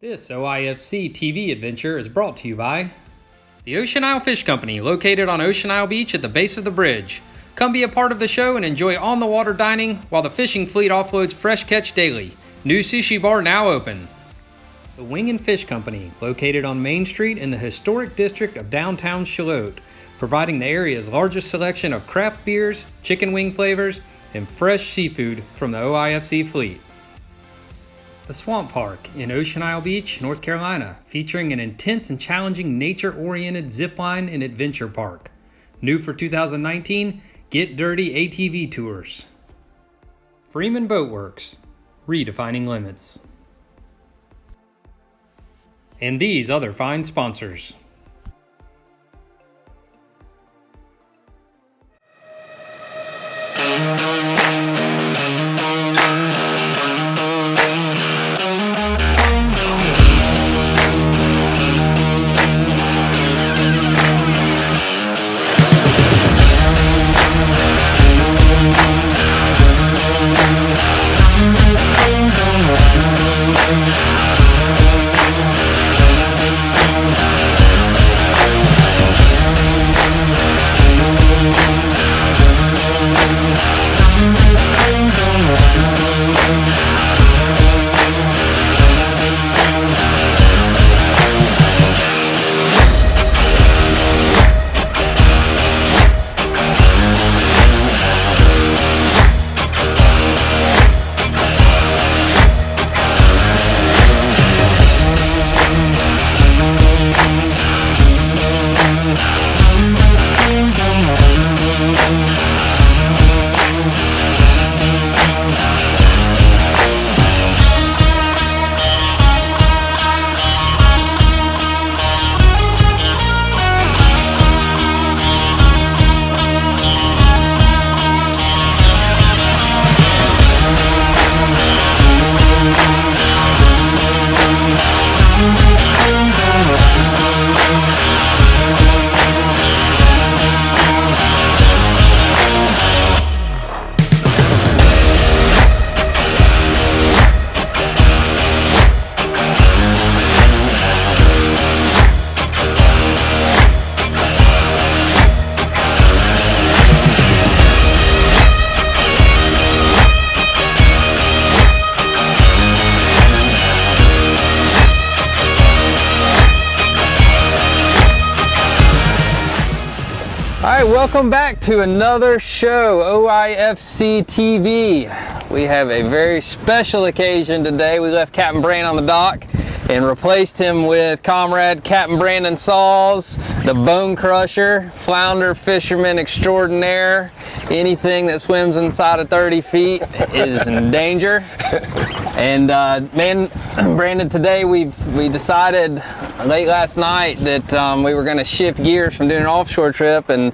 This OIFC TV adventure is brought to you by the Ocean Isle Fish Company, located on Ocean Isle Beach at the base of the bridge. Come be a part of the show and enjoy on-the-water dining while the fishing fleet offloads fresh catch daily. New sushi bar now open. The Wing and Fish Company, located on Main Street in the historic district of downtown Charlotte, providing the area's largest selection of craft beers, chicken wing flavors, and fresh seafood from the OIFC fleet. The Swamp Park in Ocean Isle Beach, North Carolina, featuring an intense and challenging nature-oriented zipline and adventure park. New for 2019, Get Dirty ATV Tours. Freeman Boat Works, redefining limits. And these other fine sponsors. Welcome back to another show, OIFC TV. We have a very special occasion today. We left Captain Brand on the dock and replaced him with comrade Captain Brandon Sauls, the bone crusher, flounder fisherman extraordinaire. Anything that swims inside of 30 feet is in danger. And Brandon, today we decided late last night that we were going to shift gears from doing an offshore trip, and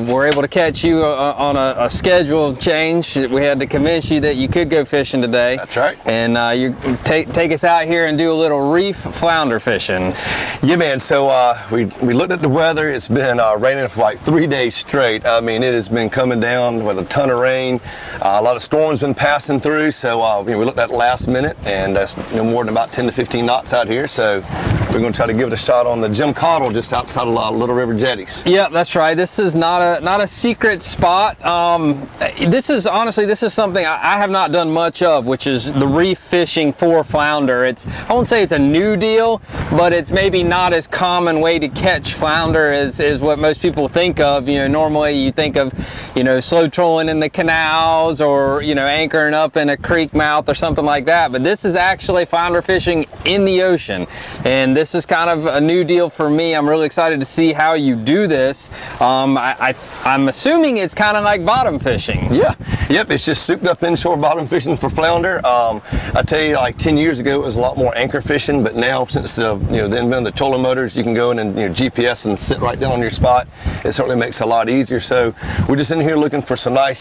we're able to catch you on a schedule change. We had to convince you that you could go fishing today. That's right. And you take us out here and do a little reef flounder fishing. Yeah, man. So we looked at the weather. It's been raining for like 3 days straight. I mean, it has been coming down with a ton of rain. A lot of storms been passing through. So we looked at it last minute, and that's no more than about 10 to 15 knots out here. So we're going to try to give it a shot on the Jim Cottle just outside of Little River Jetties. Yeah, that's right. This is not a secret spot. This is something I have not done much of, which is the reef fishing for flounder. I won't say it's a new deal, but it's maybe not as common way to catch flounder as what most people think of. Normally you think of, slow trolling in the canals, or, anchoring up in a creek mouth or something like that. But this is actually flounder fishing in the ocean. And this is kind of a new deal for me. I'm really excited to see how you do this. I'm assuming it's kind of like bottom fishing. Yeah. Yep. It's just souped up inshore bottom fishing for flounder. I tell you, like 10 years ago, it was a lot more anchor fishing, but now since the invention of the trolling motors, you can go in and GPS and sit right down on your spot. It certainly makes it a lot easier. So we're just in here looking for some nice,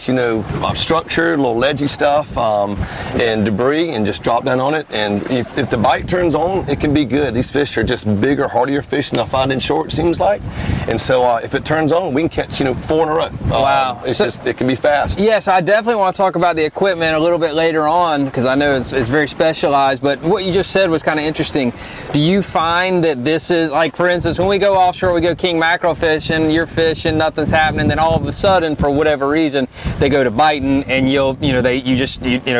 structure, little ledgy stuff, and debris, and just drop down on it. And if the bite turns on, it can be good. These fish fish are just bigger, hardier fish than I find inshore, it seems like. And so if it turns on, we can catch, 4 in a row. Wow. It can be fast. Yes, I definitely want to talk about the equipment a little bit later on, because I know it's very specialized, but what you just said was kind of interesting. Do you find that this is, like, for instance, when we go offshore, we go king mackerel fishing, you're fishing, nothing's happening, then all of a sudden, for whatever reason, they go to biting, and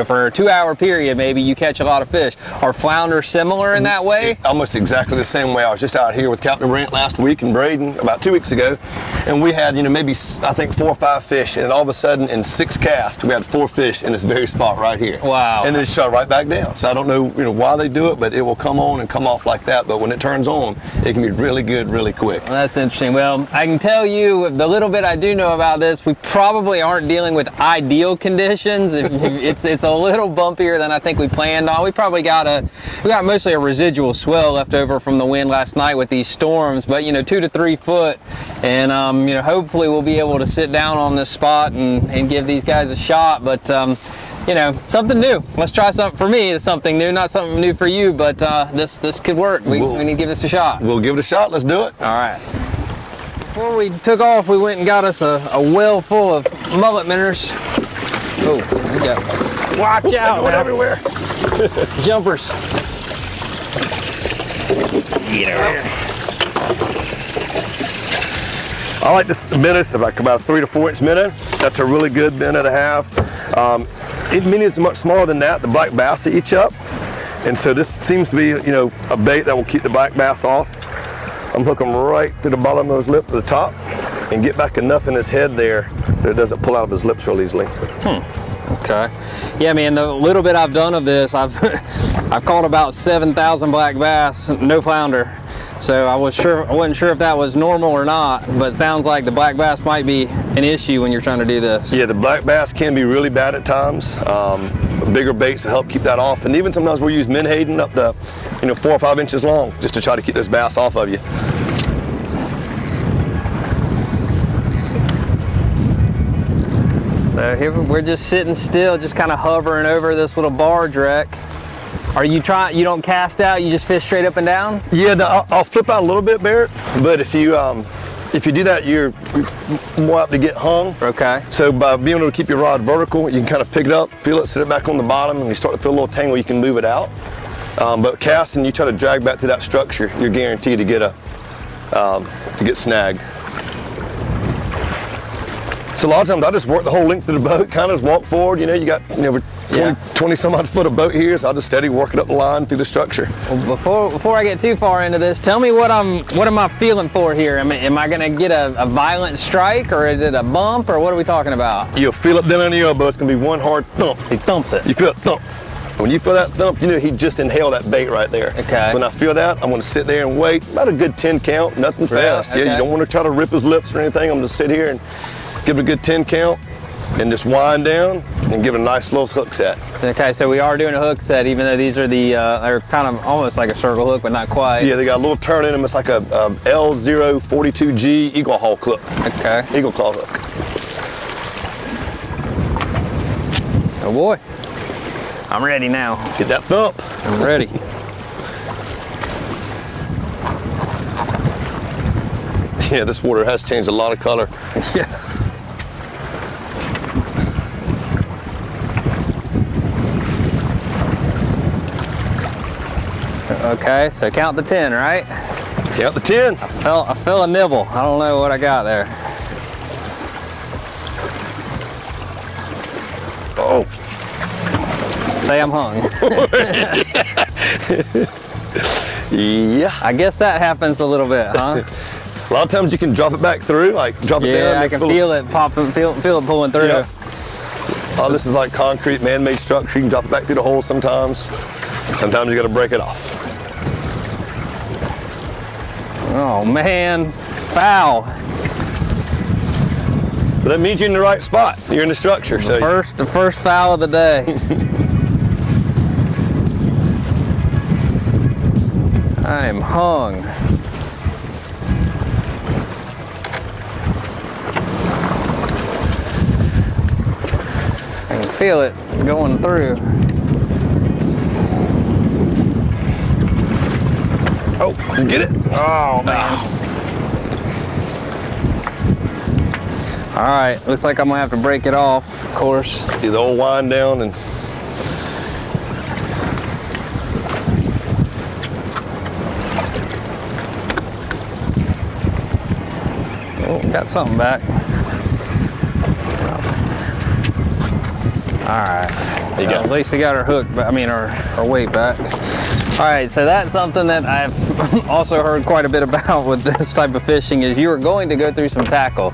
for a 2-hour period, maybe you catch a lot of fish. Are flounder similar in that way? Almost exactly the same way. I was just out here with Captain Barrett last week in Braden about 2 weeks ago, and we had, maybe I think 4 or 5 fish, and all of a sudden in 6 casts, we had 4 fish in this very spot right here. Wow. And then it shut right back down. So I don't know, why they do it, but it will come on and come off like that. But when it turns on, it can be really good, really quick. Well, that's interesting. Well, I can tell you the little bit I do know about this, we probably aren't dealing with ideal conditions. It's a little bumpier than I think we planned on. We got mostly a residual swell left over from the wind last night with these storms, but 2 to 3 foot, and hopefully we'll be able to sit down on this spot and give these guys a shot. But something new. Let's try something. For me, it's something new, not something new for you, but this could work. We need to give this a shot. We'll give it a shot. Let's do it. All right. Before we took off, we went and got us a well full of mullet minnows. Oh, we got, watch out! Going everywhere. Jumpers. Get over here. I like this minnow, so like about a 3 to 4 inch minnow. That's a really good minnow to have. Minnow is much smaller than that. The black bass will eat you up. And so this seems to be, a bait that will keep the black bass off. I'm hooking right to the bottom of his lip to the top and get back enough in his head there that it doesn't pull out of his lips real easily. Okay. Yeah, man, the little bit I've done of this, I've caught about 7,000 black bass, no flounder. So I wasn't sure if that was normal or not, but it sounds like the black bass might be an issue when you're trying to do this. Yeah, the black bass can be really bad at times. Bigger baits to help keep that off, and even sometimes we'll use menhaden up to 4 or 5 inches long just to try to keep those bass off of you. So here we're just sitting still, just kind of hovering over this little barge wreck. Are you you don't cast out, you just fish straight up and down? Yeah, no, I'll flip out a little bit, Barrett, but if you do that, you're more apt to get hung. Okay. So by being able to keep your rod vertical, you can kind of pick it up, feel it, sit it back on the bottom, and you start to feel a little tangle, you can move it out. But casting, you try to drag back through that structure, you're guaranteed to get snagged. So a lot of times I just work the whole length of the boat, kind of just walk forward. You got 20 some odd foot of boat here, so I'll just steady work it up the line through the structure. Well, before I get too far into this, tell me what am I feeling for here? Am I gonna get a violent strike, or is it a bump, or what are we talking about? You'll feel it down on your elbow. It's gonna be one hard thump. He thumps it. You feel it thump. When you feel that thump, he just inhaled that bait right there. Okay. So when I feel that, I'm gonna sit there and wait about a good 10 count, nothing fast. Okay. Yeah, you don't want to try to rip his lips or anything. I'm gonna sit here and give it a good 10 count and just wind down and give it a nice little hook set. Okay, so we are doing a hook set, even though these are they're kind of almost like a circle hook, but not quite. Yeah, they got a little turn in them. It's like a L042G Eagle Hawk hook. Okay. Eagle claw hook. Oh boy. I'm ready now. Get that thump. I'm ready. Yeah, this water has changed a lot of color. Yeah. Okay, so count the 10, right? Count the 10. I feel a nibble. I don't know what I got there. Oh. Say I'm hung. Yeah. I guess that happens a little bit, huh? A lot of times you can drop it back through, like drop it down. Yeah, I can feel it popping, feel it pulling through. Yep. Oh, this is like concrete, man-made structure. You can drop it back through the hole sometimes. Sometimes you got to break it off. Oh man, foul. But that means you're in the right spot. You're in the structure. The first foul of the day. I am hung. I can feel it going through. Oh, get it? Oh, man. All right, looks like I'm gonna have to break it off, of course. Do the old wind down and. Oh, got something back. All right. There you go. At least we got our hook, I mean our weight back. All right, so that's something that I've also heard quite a bit about with this type of fishing is you're going to go through some tackle.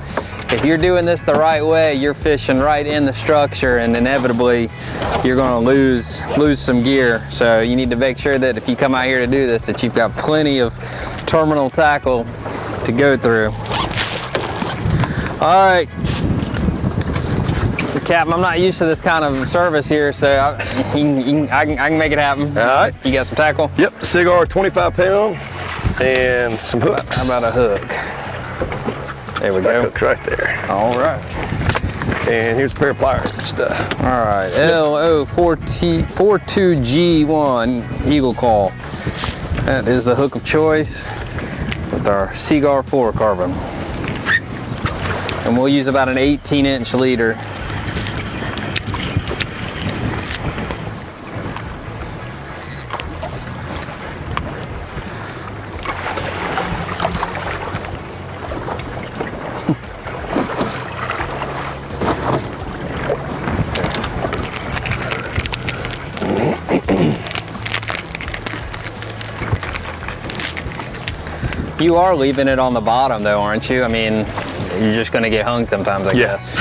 If you're doing this the right way, you're fishing right in the structure and inevitably you're gonna lose some gear. So you need to make sure that if you come out here to do this, that you've got plenty of terminal tackle to go through. All right, Captain, I'm not used to this kind of service here, so I can make it happen. All right. You got some tackle? Yep, cigar 25 pound and some hooks. How about a hook? There we go. Hook's right there. All right. And here's a pair of pliers. All right, LO42G1 Eagle Claw. That is the hook of choice with our Cigar fluorocarbon. And we'll use about an 18-inch leader. You are leaving it on the bottom though, aren't you? I mean, you're just gonna get hung sometimes, I guess.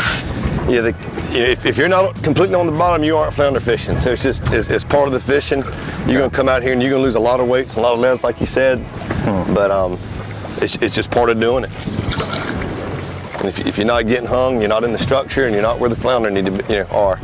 Yeah, if you're not completely on the bottom, you aren't flounder fishing. So it's just, it's part of the fishing. You're gonna come out here and you're gonna lose a lot of weights, a lot of leads, like you said. But it's just part of doing it. And if you're not getting hung, you're not in the structure, and you're not where the flounder need to be, are.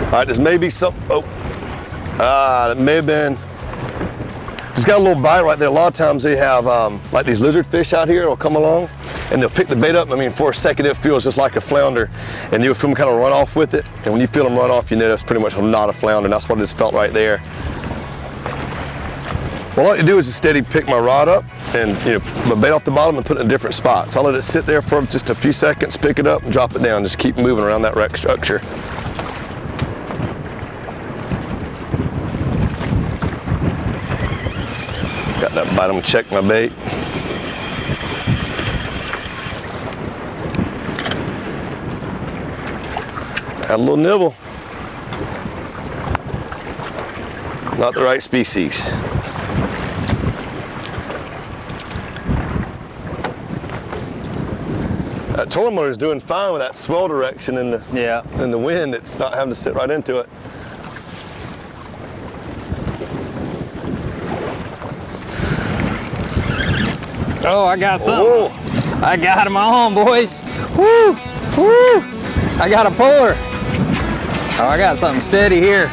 All right, this may be some, that may have been, just got a little bite right there. A lot of times they have like these lizard fish out here will come along and they'll pick the bait up. I mean, for a second it feels just like a flounder and you'll feel them kind of run off with it. And when you feel them run off, you know that's pretty much not a flounder, and that's what it just felt right there. What I like to do is just steady pick my rod up and my bait off the bottom and put it in a different spot. So I'll let it sit there for just a few seconds, pick it up and drop it down. Just keep moving around that wreck structure. Got that bite, I'm gonna check my bait. Had a little nibble. Not the right species. That trolling motor is doing fine with that swell direction and the wind. It's not having to sit right into it. Oh, I got some. Oh. I got him on, boys. Woo, woo. I got a puller. Oh, I got something steady here.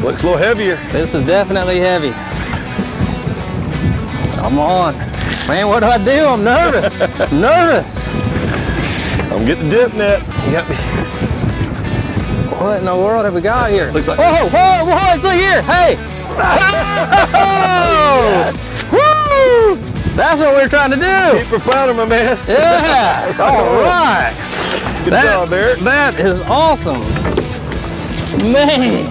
Looks a little heavier. This is definitely heavy. Come on. Man, what do I do? I'm nervous. Nervous. I'm getting the dip net. You got me. What in the world have we got here? Looks like whoa, whoa, boys, look here. Hey. Oh, woo. That's what we're trying to do. Keep her flounder, my man. Yeah. All right. Good job, Barrett. That is awesome. Man.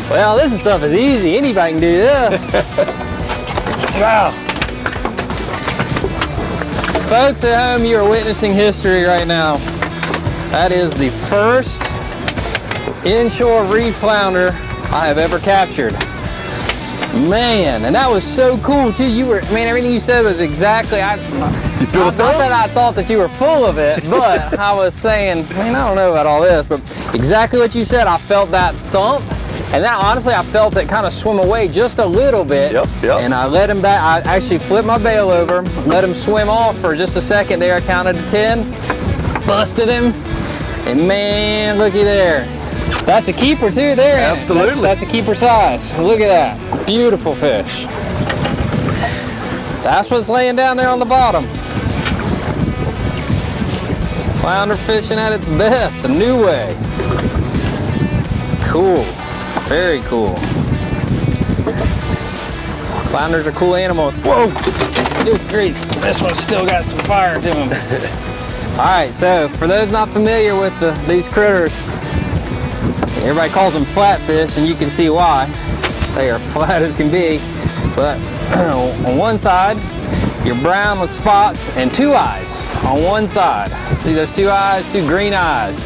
Well, this stuff is easy. Anybody can do this. Wow. Folks at home, you are witnessing history right now. That is the first inshore reef flounder I have ever captured. Man, and that was so cool too. Everything you said was exactly, not that I thought that you were full of it, but I was saying, I don't know about all this, but exactly what you said. I felt that thump And that, honestly, I felt it kind of swim away just a little bit. Yep, yep. And I let him back. I actually flipped my bail over, let him swim off for just a second there. I counted to 10, busted him, and man, looky there. That's a keeper too there. Absolutely. That's a keeper size. Look at that. Beautiful fish. That's what's laying down there on the bottom. Flounder fishing at its best, a new way. Cool, very cool. Flounders are cool animals. Whoa, good grief. This one's still got some fire to him. All right, so for those not familiar with these critters, everybody calls them flatfish, and you can see why. They are flat as can be, but on one side, you're brown with spots and 2 eyes on one side. See those 2 eyes, 2 green eyes.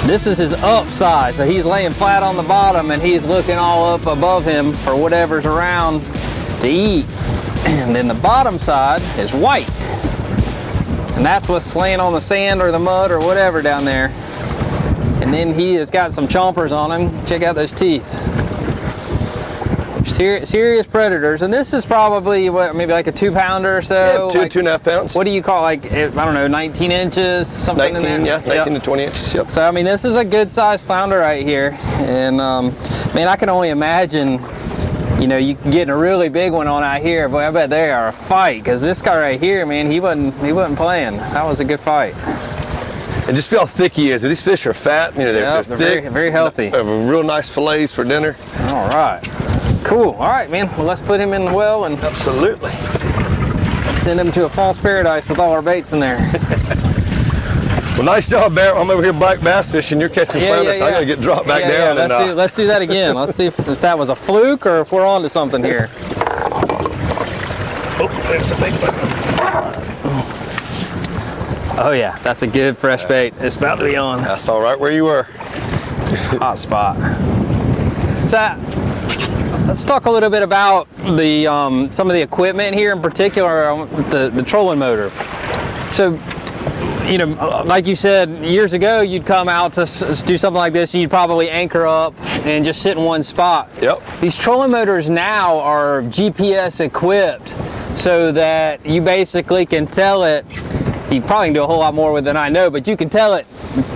This is his up side, so he's laying flat on the bottom and he's looking all up above him for whatever's around to eat. And then the bottom side is white. And that's what's laying on the sand or the mud or whatever down there. And then he has got some chompers on him. Check out those teeth. Serious predators, and this is probably what, maybe like a 2-pounder or so. Yeah, like, 2.5 pounds. What do you call, like, I don't know, 19 inches, something 19, in there? yeah, 19 to 20 inches. Yep. So I mean, this is a good sized flounder right here, and man, I can only imagine, you know, you getting a really big one on out here. Boy, I bet they are a fight, because this guy right here, man, he wasn't playing. That was a good fight. And just feel how thick he is. These fish are fat. You know, they're thick, very, very healthy. They have real nice fillets for dinner. All right. Cool. All right, man. Well, let's put him in the well and Absolutely. send him to a false paradise with all our baits in there. Well, nice job, Barrett. I'm over here black bass fishing. You're catching flounder, so I gotta get dropped back down. Let's do that again. Let's see if that was a fluke or if we're on to something here. Oh, there's a big one. Oh yeah, that's a good fresh bait. It's about to be on. That's all right where you were. Hot spot. So let's talk a little bit about the some of the equipment here, in particular the trolling motor. So, you know, like you said, years ago, you'd come out to do something like this, and you'd probably anchor up and just sit in one spot. Yep. These trolling motors now are GPS equipped, so that you basically can tell it. You probably can do a whole lot more with than I know, but you can tell it,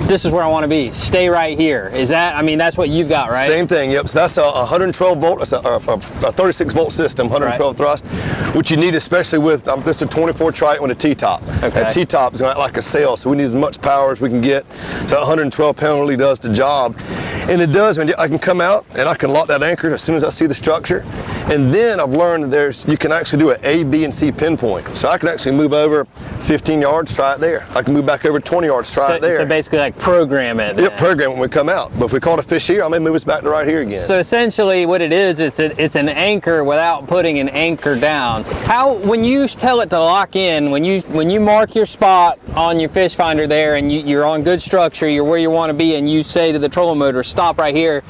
this is where I want to be. Stay right here. Is that, I mean, that's what you've got, right? Same thing, yep. So that's a 112 volt, a 36 volt system, 112 thrust, which you need especially with, this is a 24 Triton with a T-top. Okay. That T-top is going to act like a sail, so we need as much power as we can get. So that 112 pound really does the job. And it does, when I can come out and I can lock that anchor as soon as I see the structure. And then I've learned that you can actually do an A, B, and C pinpoint. So I can actually move over 15 yards, try it there. I can move back over 20 yards, try it there. So basically like program it. Yep, program when we come out. But if we caught a fish here, I may move us back to right here again. So essentially what it is, it's an anchor without putting an anchor down. When you tell it to lock in, when you mark your spot on your fish finder there and you're on good structure, you're where you want to be, and you say to the trolling motor, stop right here,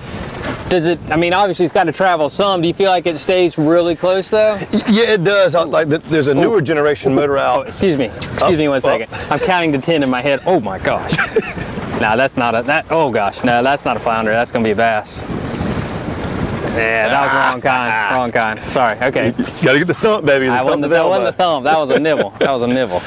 does it, I mean, obviously it's got to travel some. Do you feel like it stays really close though? Yeah, it does. Like there's a newer generation motor out. Oh, excuse me 1 second. I'm counting to 10 in my head. Oh my gosh. No, that's not oh gosh, no, that's not a flounder. That's going to be a bass. Yeah, that was the wrong kind. Wrong kind. Sorry. Okay. You gotta get the thump, baby. That wasn't the thumb. That was a nibble. That was a nibble.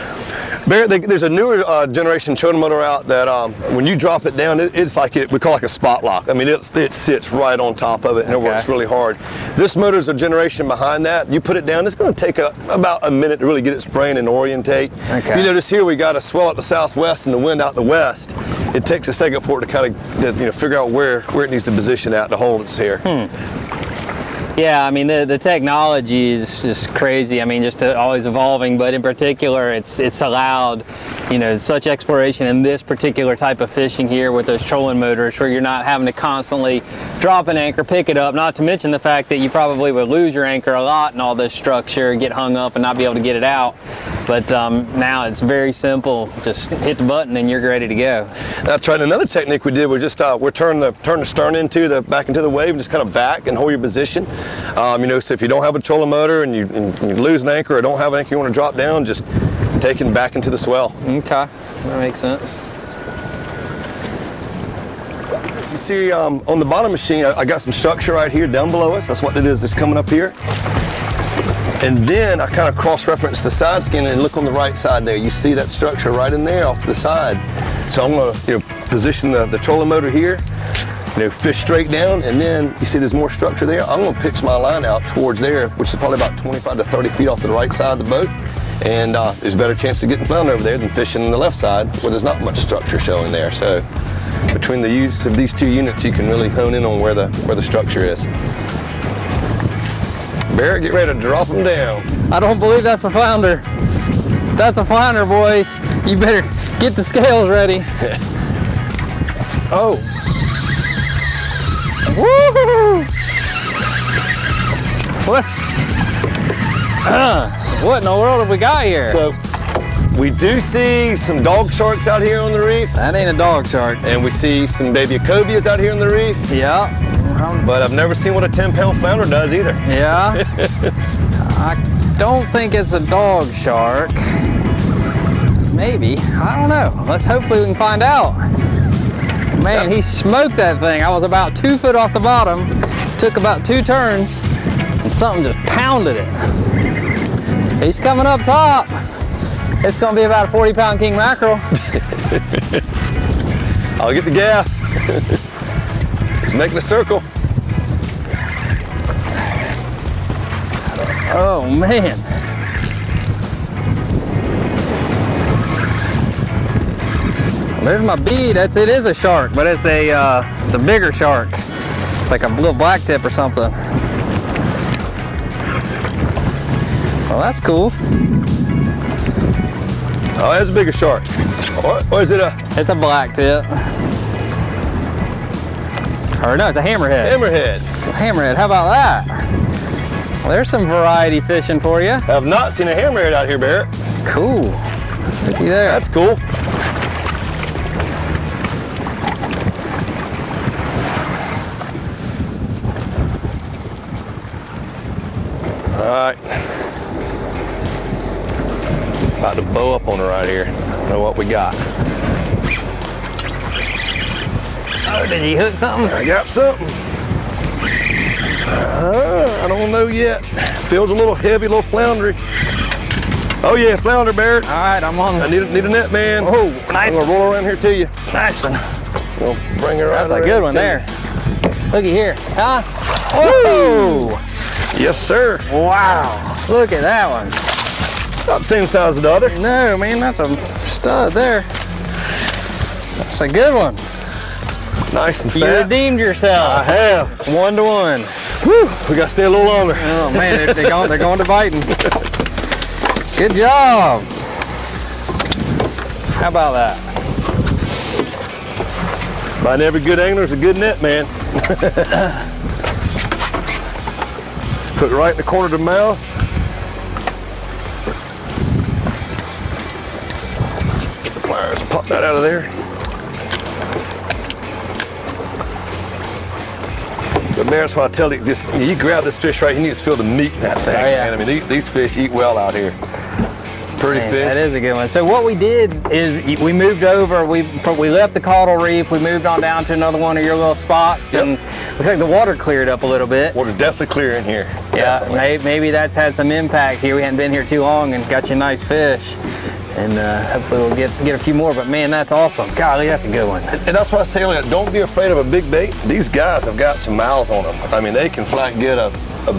Barrett, there's a newer generation trolling motor out that when you drop it down, it's like we call like a spot lock. I mean, it sits right on top of it, and it works really hard. This motor's a generation behind that. You put it down, it's going to take about a minute to really get it spraying and orientate. Okay. You notice here we got a swell out the southwest and the wind out the west. It takes a second for it to kind of figure out where it needs to position at to hold its here. Yeah, I mean the technology is just crazy. I mean, just always evolving, but in particular, it's allowed, you know, such exploration in this particular type of fishing here with those trolling motors, where you're not having to constantly drop an anchor, pick it up. Not to mention the fact that you probably would lose your anchor a lot in all this structure, get hung up, and not be able to get it out. But now it's very simple. Just hit the button and you're ready to go. That's right. Another technique we did was just we turn the stern back into the wave and just kind of back and hold your position. You know, so if you don't have a trolling motor and you lose an anchor or don't have an anchor you want to drop down, just take it back into the swell. Okay, that makes sense. you see on the bottom machine, I got some structure right here down below us. That's what it is, it's coming up here. And then I kind of cross-reference the side skin and look on the right side there. You see that structure right in there off to the side. So I'm gonna position the trolling motor here, fish straight down, and then you see there's more structure there. I'm gonna pitch my line out towards there, which is probably about 25 to 30 feet off to the right side of the boat. And there's a better chance of getting flounder over there than fishing on the left side where there's not much structure showing there. So between the use of these two units, you can really hone in on where the structure is. Barrett, get ready to drop them down. I don't believe that's a flounder. That's a flounder, boys. You better get the scales ready. Oh. Woo! What? What in the world have we got here? So, we do see some dog sharks out here on the reef. That ain't a dog shark. And we see some baby acobias out here on the reef. Yeah. But I've never seen what a 10-pound flounder does either. Yeah. I don't think it's a dog shark. Maybe. I don't know. Hopefully we can find out. Man, he smoked that thing. I was about 2 foot off the bottom, took about 2 turns, and something just pounded it. He's coming up top. It's gonna be about a 40-pound king mackerel. I'll get the gaff. It's making a circle. Oh man. There's my bead. It is a shark, but it's a bigger shark. It's like a little black tip or something. Well, that's cool. Oh, that's a bigger shark. Or is it a? It's a black tip. Or no, it's a hammerhead. Hammerhead. Hammerhead, how about that? Well, there's some variety fishing for you. I've not seen a hammerhead out here, Barrett. Cool. Looky there. That's cool. All right. About to bow up on her right here. Know what we got. Oh, did you hook something? I got something. I don't know yet. Feels a little heavy, a little floundery. Oh yeah, flounder, Barrett. All right, I'm on. I need a net, man. Oh, nice. I'm gonna roll around here to you. Nice one. We'll bring her right. That's a good one there. Looky here. Huh? Whoa! Yes, sir. Wow. Look at that one. About the same size as the other. No, man, that's a stud there. That's a good one. Nice and fat. You redeemed yourself. I have. It's 1-to-1. Whew, we gotta stay a little longer. Oh man, they're going to biting. Good job. How about that? Behind every good angler is a good net, man. Put it right in the corner of the mouth. Get the pliers, pop that out of there. But man, that's why I tell you, just you grab this fish right, you need to feel the meat in that thing. Oh, yeah. Man. I mean, these fish eat well out here. Pretty Man, fish. that is a good one. So what we did is we moved over. We left the caudal reef. We moved on down to another one of your little spots, Yep. and looks like the water cleared up a little bit. Water definitely clear in here. Yeah, Definitely. maybe that's had some impact here. We hadn't been here too long and got you a nice fish, and hopefully we'll get a few more. But man, that's awesome. Golly, that's a good one. And that's why I say, don't be afraid of a big bait. These guys have got some mouths on them. I mean, they can flat get a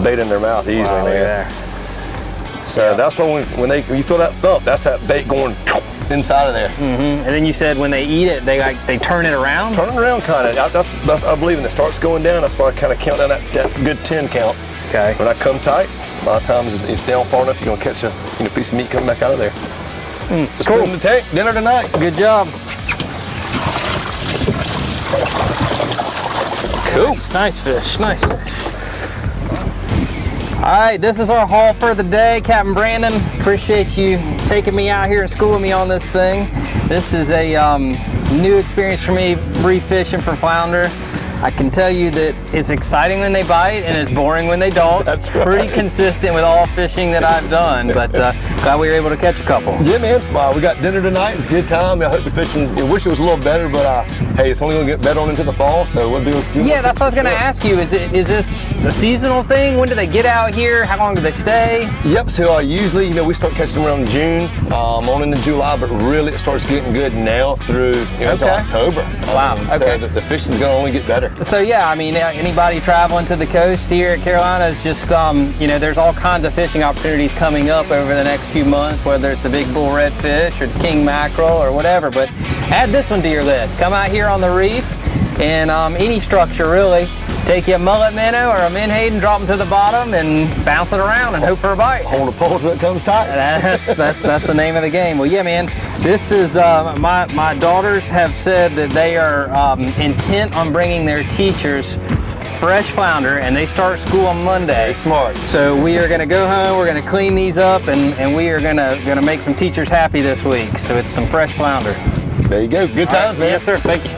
bait in their mouth easily, Wow, look at man. there. So that's why when you feel that thump, that's that bait going inside of there. And then you said when they eat it, they turn it around. Turn it around, kind of. That's I believe when it starts going down. That's why I kind of count down that good 10 count. Okay. When I come tight, a lot of times it's down far enough, you're gonna catch a piece of meat coming back out of there. Just put it in the tank. Dinner tonight. Good job. Cool. Nice fish. Nice fish. All right, this is our haul for the day. Captain Brandon, appreciate you taking me out here and schooling me on this thing. This is a new experience for me, reef fishing for flounder. I can tell you that it's exciting when they bite and it's boring when they don't. That's right. Pretty consistent with all fishing that I've done, but glad we were able to catch a couple. Yeah, man. We got dinner tonight. It's a good time. I hope the fishing, I wish it was a little better, but hey, it's only going to get better on into the fall, so we'll do a few. Yeah, that's what I was going to ask you. Is this a seasonal thing? When do they get out here? How long do they stay? Yep, so usually, we start catching them around June, on into July, but really it starts getting good now through until October. Wow, okay. So the fishing's going to only get better. So yeah, I mean, anybody traveling to the coast here at Carolina is just, there's all kinds of fishing opportunities coming up over the next few months, whether it's the big bull redfish or the king mackerel or whatever, but add this one to your list. Come out here on the reef and any structure really. Take you a mullet minnow or a menhaden, drop them to the bottom and bounce it around and hope for a bite. Hold a pole till it comes tight. That's the name of the game. Well, yeah, man, this is, my daughters have said that they are intent on bringing their teachers fresh flounder, and they start school on Monday. Very smart. So we are gonna go home, we're gonna clean these up, and we are gonna make some teachers happy this week. So it's some fresh flounder. There you go, good times, man. Yes, sir, thank you.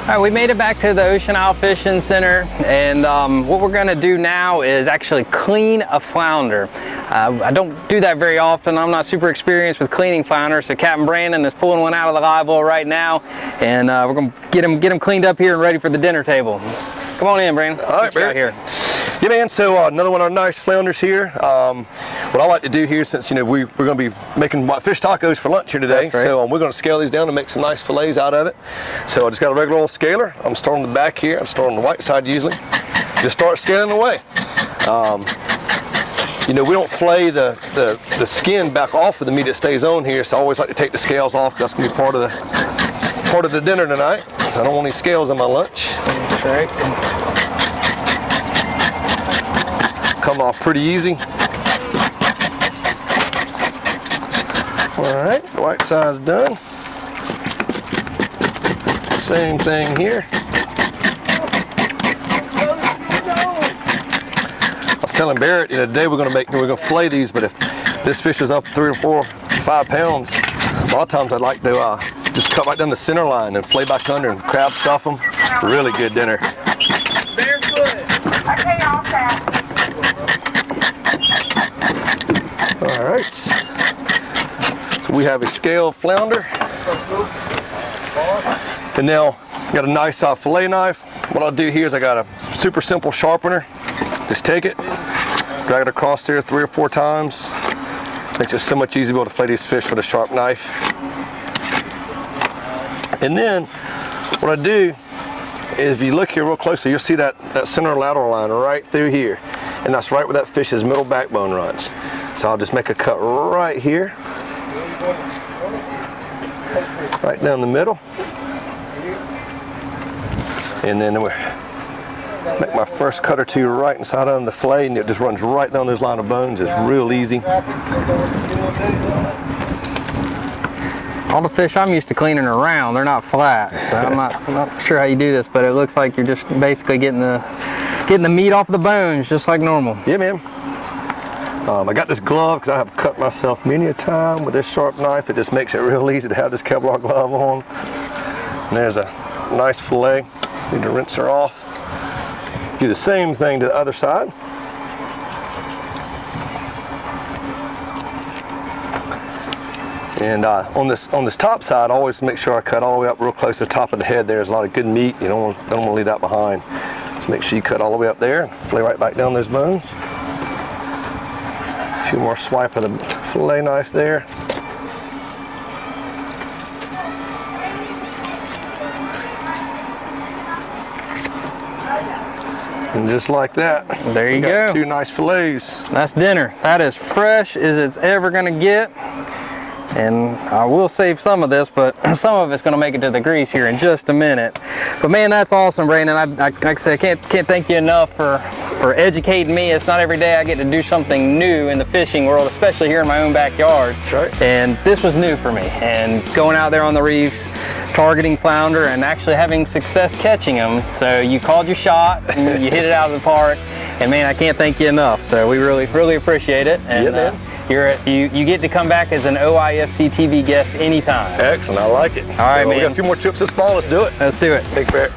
All right, we made it back to the Ocean Isle Fishing Center, and what we're gonna do now is actually clean a flounder. I don't do that very often. I'm not super experienced with cleaning flounders, so Captain Brandon is pulling one out of the live well right now, and we're gonna get him cleaned up here and ready for the dinner table. Come on in, Brandon. All right, Barrett. Here. Yeah, man, so another one of our nice flounders here. What I like to do here, since we're going to be making fish tacos for lunch here today, right. so we're going to scale these down and make some nice fillets out of it. So I just got a regular old scaler. I'm starting the back here. I'm starting on the white side usually. Just start scaling away. We don't flay the skin back off of the meat that stays on here, so I always like to take the scales off because that's going to be part of the dinner tonight. So I don't want any scales in my lunch. That's right. Come off pretty easy. All right, the white side's done. Same thing here. I was telling Barrett, today we're gonna fillet these, but if this fish is up 3 or 4, 5 pounds, a lot of times I'd like to just cut right down the center line and fillet back under and crab stuff them. Really good dinner. All right, so we have a scaled flounder, and now got a nice fillet knife. What I'll do here is I got a super simple sharpener. Just take it, drag it across there 3 or 4 times. Makes it so much easier to be able to fillet these fish with a sharp knife. And then what I do is, if you look here real closely, you'll see that center lateral line right through here, and that's right where that fish's middle backbone runs. So I'll just make a cut right here, right down the middle, and then we'll make my first cut or two right inside on the fillet, and it just runs right down those line of bones. It's real easy. All the fish I'm used to cleaning are round, they're not flat, so I'm not sure how you do this, but it looks like you're just basically getting the meat off the bones just like normal. Yeah, man. I got this glove because I have cut myself many a time with this sharp knife. It just makes it real easy to have this Kevlar glove on. And there's a nice fillet. Need to rinse her off. Do the same thing to the other side. And on this top side, I always make sure I cut all the way up real close to the top of the head. There's a lot of good meat. You don't want to leave that behind. Just make sure you cut all the way up there and fillet right back down those bones. A few more swipe of the fillet knife there. And just like that, there you go. 2 nice fillets. That's dinner. That is fresh as it's ever gonna get. And I will save some of this, but some of it's going to make it to the grease here in just a minute. But man, that's awesome, Brandon. Like I said, I can't thank you enough for educating me. It's not every day I get to do something new in the fishing world, especially here in my own backyard. That's right. And this was new for me. And going out there on the reefs, targeting flounder, and actually having success catching them. So you called your shot, and you hit it out of the park. And man, I can't thank you enough. So we really appreciate it. And, yeah, man. You get to come back as an OIFC TV guest anytime. Excellent, I like it. All right, man. We got a few more trips this fall, let's do it. Let's do it. Thanks, Barrett.